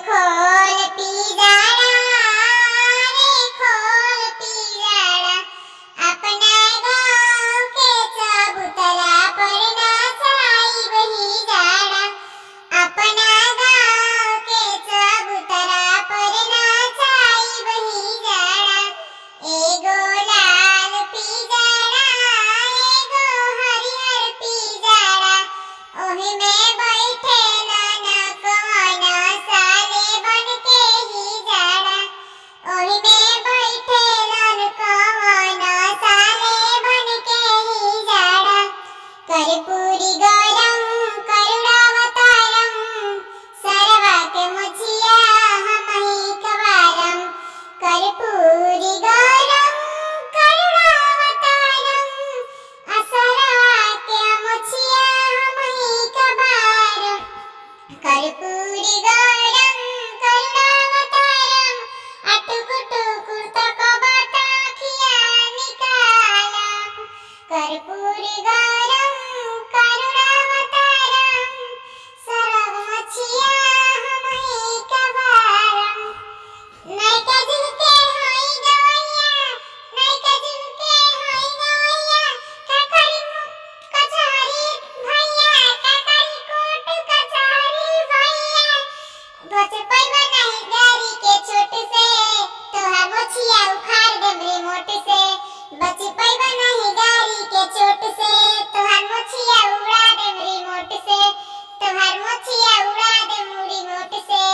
खोल पिंजरा रे खोल पिंजरा अपना गाँव के चबूतरा पर नाचाई बही जाड़ा अपना गाँव के चबूतरा पर नाचाई बही जाड़ा एगो लाल पिंजरा एगो हरिहर पिंजरा ओहि में बैठे नाना कवना साले बन के ही जाड़ा ओहि में बैठे नाना कवना साले बन के ही जाड़ा कर्पूरी गौरम करुणावतारम सरवा के मुछिया हमहि कवारम कर्पूरी गौरम करुणावतारम असरवा के मुछिया हमहि कवारम कर्पूरी गौरम करुणावतारम अटुकुटुकुर तक बताखिया निकालम कर्पूरी गौरम करुणावतारम सरव मछिया हमहि कवारम नैका झुके हई गवैया नैका झुके हई गवैया काकरी कचहरी भैया काकरी कोट कचहरी भैया बच पैबा नहीं गाड़ी के चोट से तोहार मोछिया उखाड़ देब रिमोट से बच पैबा नहीं गाड़ी के चोट से तोहार मोछिया उड़ा देब रिमोट से तोहार मोछिया उड़ा देब रिमोट से।